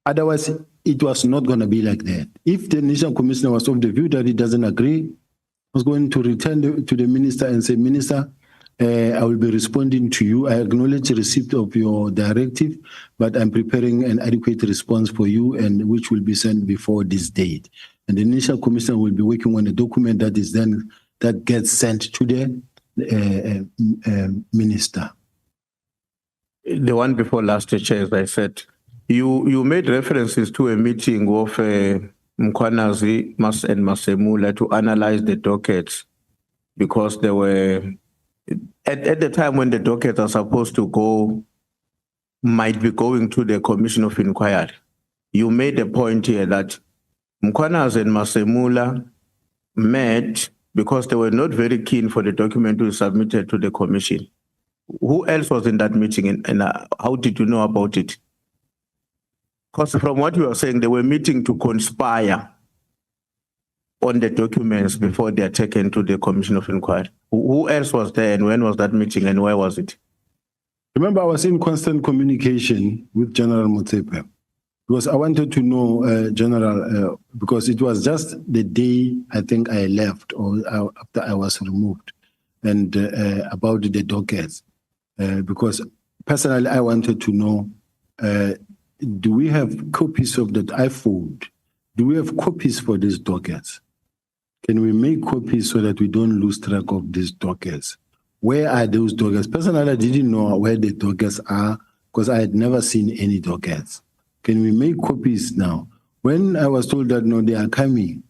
Otherwise, it was not going to be like that. If the National Commissioner was of the view that he doesn't agree, I was going to return to the minister and say, Minister, I will be responding to you. I acknowledge the receipt of your directive, but I'm preparing an adequate response for you, and which will be sent before this date. And the National Commissioner will be working on a document that gets sent to the minister. The one before last, Chair, as I said, you made references to a meeting of Mkhwanazi and Masemula to analyze the dockets because they were, at the time when the dockets are supposed to go, might be going to the Commission of Inquiry. You made a point here that Mkhwanazi and Masemula met because they were not very keen for the document to be submitted to the Commission. Who else was in that meeting and how did you know about it? Because from what you are saying, they were meeting to conspire on the documents before they are taken to the Commission of Inquiry. Who else was there and when was that meeting and where was it? Remember, I was in constant communication with General Motsepe because I wanted to know, General, because it was just the day I think I left or after I was removed, and about the dockets. Because personally, I wanted to know, do we have copies of that iPhone? Do we have copies for these dockets? Can we make copies so that we don't lose track of these dockets? Where are those dockets? Personally, I didn't know where the dockets are because I had never seen any dockets. Can we make copies now? When I was told that, no, they are coming,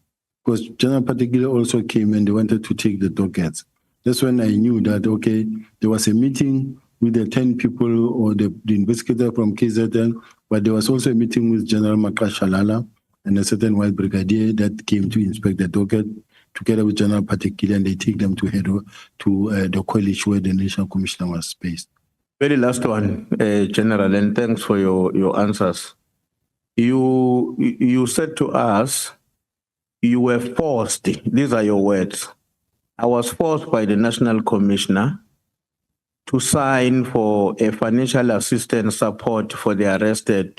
because General Particular also came and they wanted to take the dockets. That's when I knew that, okay, there was a meeting with the 10 people or the investigator from KZN, but there was also a meeting with General Makashalala and a certain white brigadier that came to inspect the docket together with General Particular, and they take them to the college where the National Commissioner was based. Very last one, General, and thanks for your answers. You said to us you were forced, these are your words, I was forced by the National Commissioner to sign for a financial assistance support for the arrested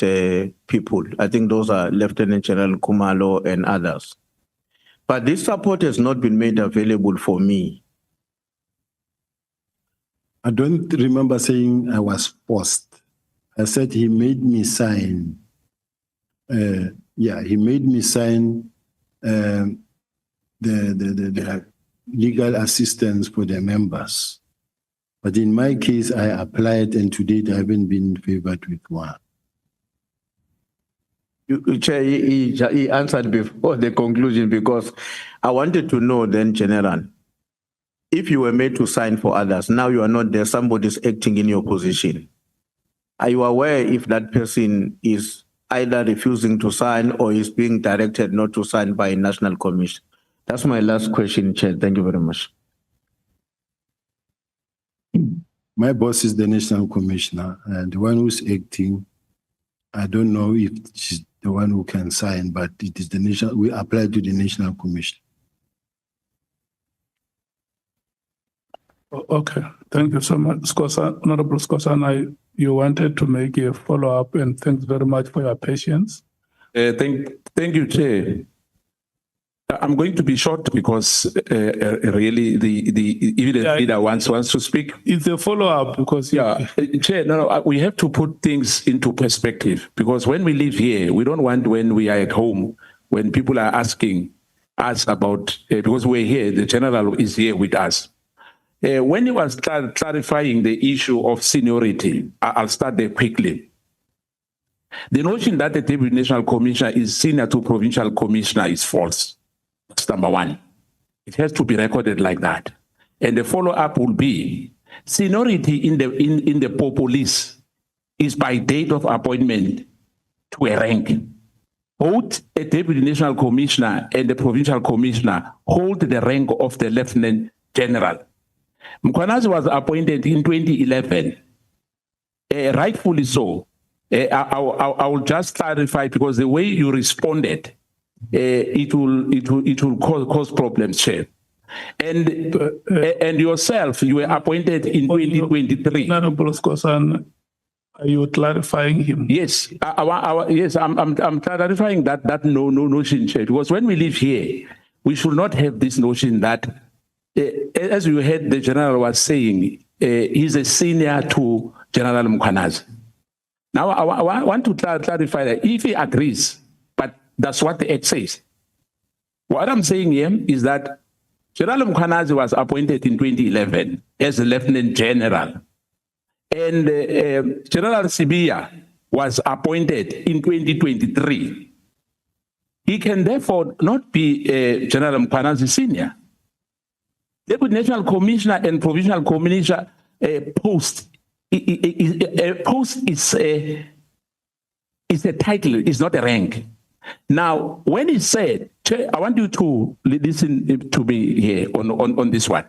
people. I think those are Lieutenant General Kumalo and others. But this support has not been made available for me. I don't remember saying I was forced. I said he made me sign. He made me sign the legal assistance for the members. But in my case, I applied, and to date, I haven't been favored with one. Chair, he answered before the conclusion, because I wanted to know then, General, if you were made to sign for others, now you are not there, somebody's acting in your position. Are you aware if that person is either refusing to sign or is being directed not to sign by a National Commission? That's my last question, Chair. Thank you very much. My boss is the National Commissioner, and the one who's acting, I don't know if she's the one who can sign, but it is the national. We apply to the National Commission. Okay, thank you so much, Honorable Skosana. You wanted to make a follow-up, and thanks very much for your patience. Thank you, Chair. I'm going to be short because really the evidence leader wants to speak. It's a follow-up because Chair, we have to put things into perspective, because when we live here, we don't want, when we are at home, when people are asking us about, because we're here, the General is here with us. When he was clarifying the issue of seniority, I'll start there quickly. The notion that the Deputy National Commissioner is senior to Provincial Commissioner is false. That's number one. It has to be recorded like that. And the follow-up will be seniority in the police is by date of appointment to a rank. Both a Deputy National Commissioner and the Provincial Commissioner hold the rank of the Lieutenant General. Mkhwanazi was appointed in 2011, rightfully so. I will just clarify, because the way you responded, it will cause problems, Chair. And yourself, you were appointed in 2023. Honorable Skosana, are you clarifying him? Yes, yes, I'm clarifying that no notion, Chair, because when we live here, we should not have this notion that, as you heard the General was saying, he's a senior to General Mkhwanazi. Now, I want to clarify that if he agrees, but that's what the Act says. What I'm saying here is that General Mkhwanazi was appointed in 2011 as a Lieutenant General, and General Sibiya was appointed in 2023. He can therefore not be General Mkhwanazi Senior. Deputy National Commissioner and Provincial Commissioner post is a title, it's not a rank. Now, when he said, I want you to listen to me here on this one.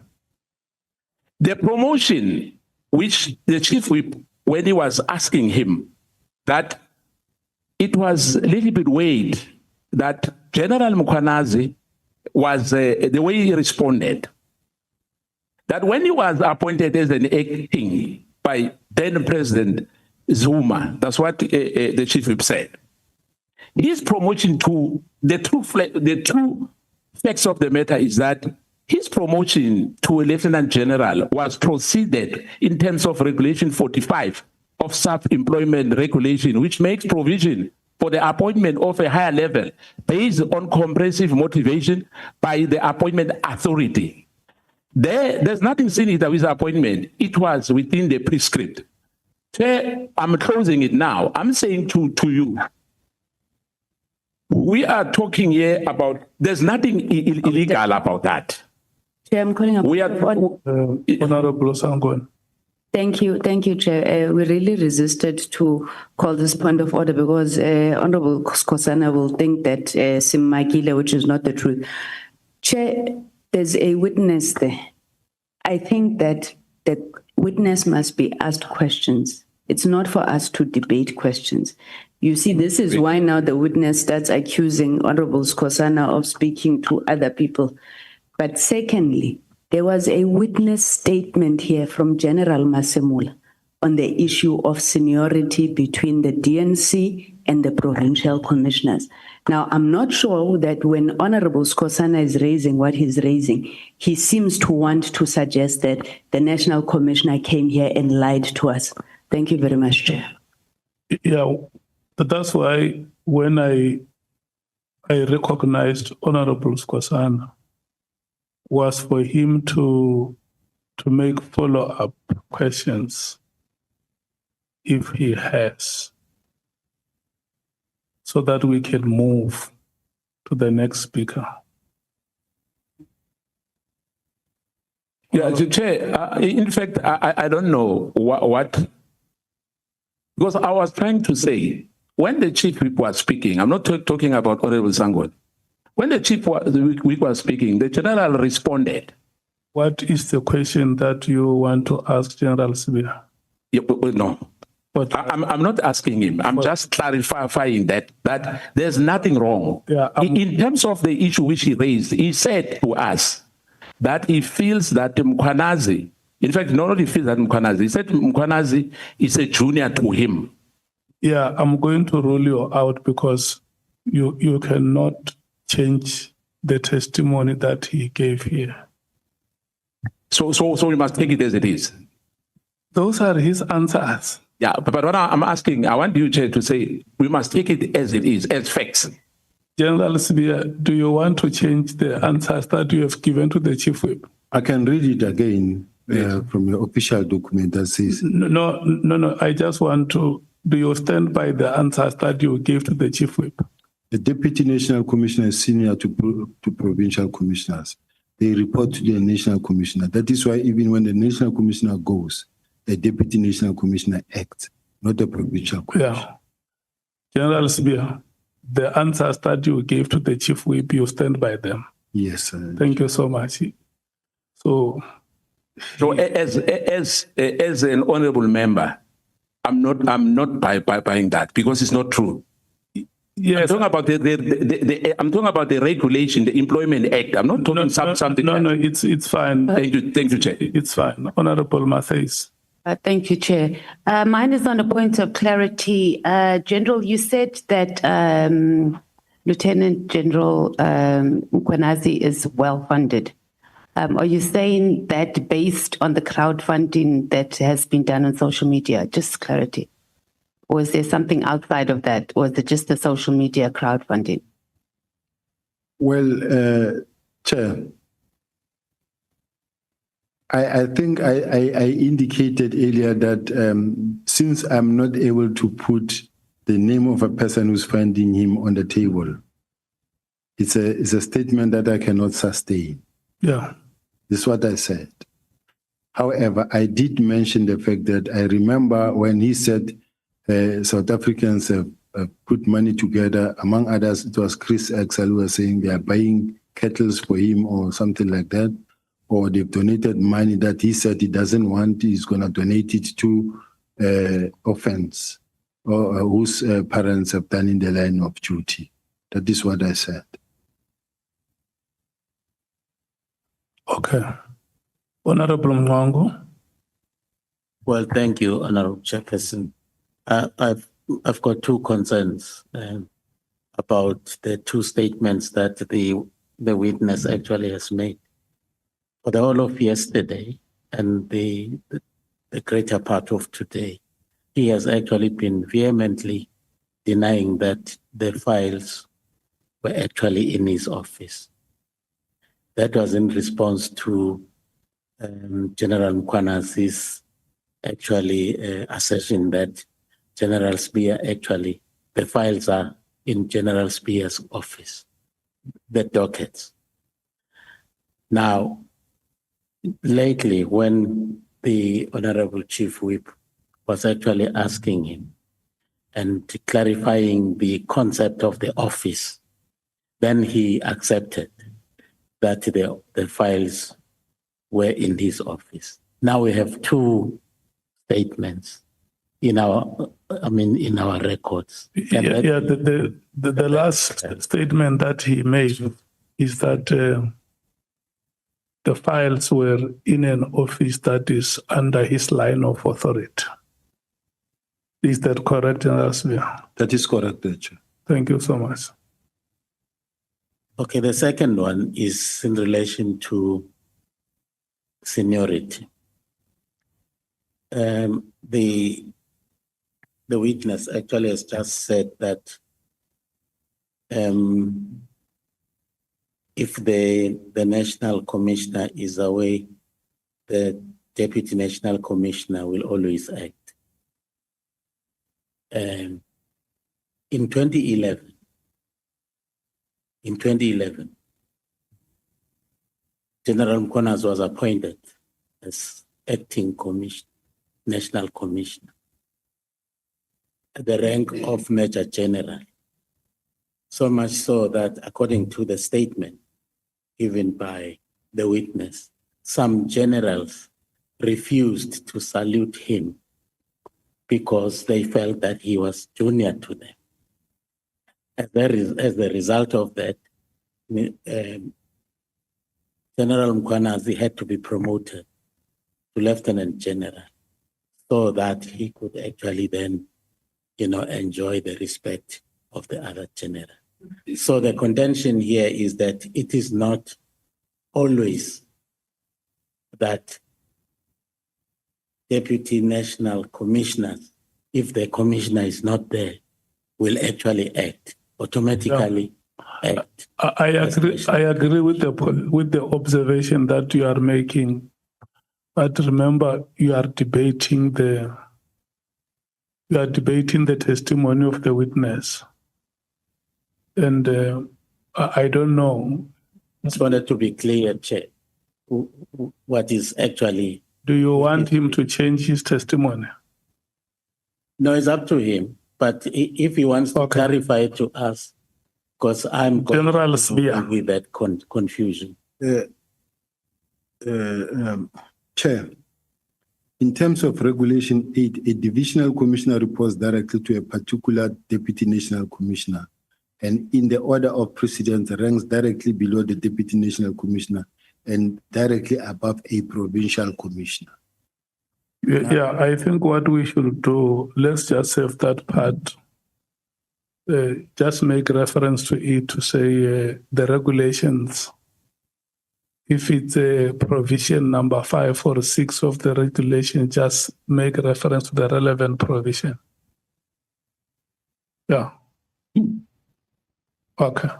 The promotion, which the Chief Whip, when he was asking him, that it was a little bit weird that General Mkhwanazi was, the way he responded, that when he was appointed as an acting by then President Zuma, that's what the Chief Whip said. His promotion to the true facts of the matter is that his promotion to a Lieutenant General was proceeded in terms of Regulation 45 of Self-Employment Regulation, which makes provision for the appointment of a higher level based on comprehensive motivation by the appointment authority. There's nothing sinister with the appointment. It was within the prescript. Chair, I'm closing it now. I'm saying to you, we are talking here about, there's nothing illegal about that. Chair, I'm calling up. Honorable Sangwan. Thank you, Chair. We really resisted to call this point of order because Honorable Skosana will think that Simakile, which is not the truth. Chair, there's a witness there. I think that the witness must be asked questions It's not for us to debate questions. You see, this is why now the witness starts accusing Honorable Skosana of speaking to other people. But secondly, there was a witness statement here from General Masemula on the issue of seniority between the DNC and the provincial commissioners. Now, I'm not sure that when Honorable Skosana is raising what he's raising, he seems to want to suggest that the national commissioner came here and lied to us. Thank you very much, Chair. Yeah, but that's why when I recognized Honorable Skosana was for him to make follow-up questions if he has, so that we can move to the next speaker. Yeah, Chair, in fact, I don't know what, because I was trying to say, when the chief whip was speaking, I'm not talking about Honorable Sangwan. When the chief whip was speaking, the general responded. What is the question that you want to ask General Sibiya? Yeah, no. But I'm not asking him. I'm just clarifying that there's nothing wrong. Yeah, in terms of the issue which he raised, he said to us that he feels that Mkhwanazi, in fact, not only feels that Mkhwanazi, he said Mkhwanazi is a junior to him. Yeah, I'm going to rule you out because you cannot change the testimony that he gave here. So we must take it as it is. Those are his answers. Yeah, but what I'm asking, I want you, Chair, to say we must take it as it is, as facts. General Sibiya, do you want to change the answers that you have given to the chief whip? I can read it again from your official document that says. No. I just want to. Do you stand by the answers that you gave to the chief whip? The deputy national commissioner is senior to provincial commissioners. They report to the national commissioner. That is why even when the national commissioner goes, the deputy national commissioner acts, not the provincial commissioner. Yeah. General Sibiya, the answers that you gave to the chief whip, you stand by them. Yes, sir. Thank you so much. So as an honorable member, I'm not buying that because it's not true. yes, I'm talking about I'm talking about the regulation, the Employment Act. I'm not talking something. No, it's fine. Thank you, Chair. It's fine. Honorable Matthys. Thank you, Chair. Mine is on a point of clarity. General, you said that Lieutenant General Mkhwanazi is well funded. Are you saying that based on the crowdfunding that has been done on social media? Just clarity. Or is there something outside of that? Or is it just the social media crowdfunding? Well, Chair, I think I indicated earlier that since I'm not able to put the name of a person who's funding him on the table, it's a statement that I cannot sustain. Yeah. This is what I said. However, I did mention the fact that I remember when he said South Africans have put money together, among others, it was Chris Excel who was saying they are buying cattle for him or something like that, or they've donated money that he said he doesn't want, he's going to donate it to orphans or whose parents have done in the line of duty. That is what I said. Okay. Honorable Mwango. Well, thank you, Honorable Chairperson. I've got two concerns about the two statements that the witness actually has made. For the whole of yesterday and the greater part of today, he has actually been vehemently denying that the files were actually in his office. That was in response to General Mkhwanazi's actually assertion that General Sibiya actually, the files are in General Sibiya's office, the dockets. Now, lately, when the Honorable Chief Whip was actually asking him and clarifying the concept of the office, then he accepted that the files were in his office. Now we have two statements in our, in our records. Can that- The last statement that he made is that the files were in an office that is under his line of authority. Is that correct, General Sibiya? That is correct, Chair. Thank you so much. Okay, the second one is in relation to seniority. The witness actually has just said that if the national commissioner is away, the deputy national commissioner will always act. In 2011, General Mkonas was appointed as acting national commissioner at the rank of Major General. So much so that according to the statement given by the witness, some generals refused to salute him because they felt that he was junior to them. As a result of that, General Mkhwanazi had to be promoted to Lieutenant General so that he could actually then, enjoy the respect of the other general. So the contention here is that it is not always that deputy national commissioners, if the commissioner is not there, will actually automatically act. I agree with the observation that you are making, but remember you are debating the testimony of the witness, and I don't know. Just wanted to be clear, Chair, what is actually. Do you want him to change his testimony? No, it's up to him. But if he wants to clarify it to us, because I'm General Sibiya with that confusion. Chair, in terms of Regulation 8, a divisional commissioner reports directly to a particular deputy national commissioner, and in the order of precedence ranks directly below the deputy national commissioner and directly above a provincial commissioner. Yeah, I think what we should do, let's just save that part. Just make reference to it to say the regulations. If it's a provision number 5 or 6 of the regulation, just make reference to the relevant provision. Yeah. Okay.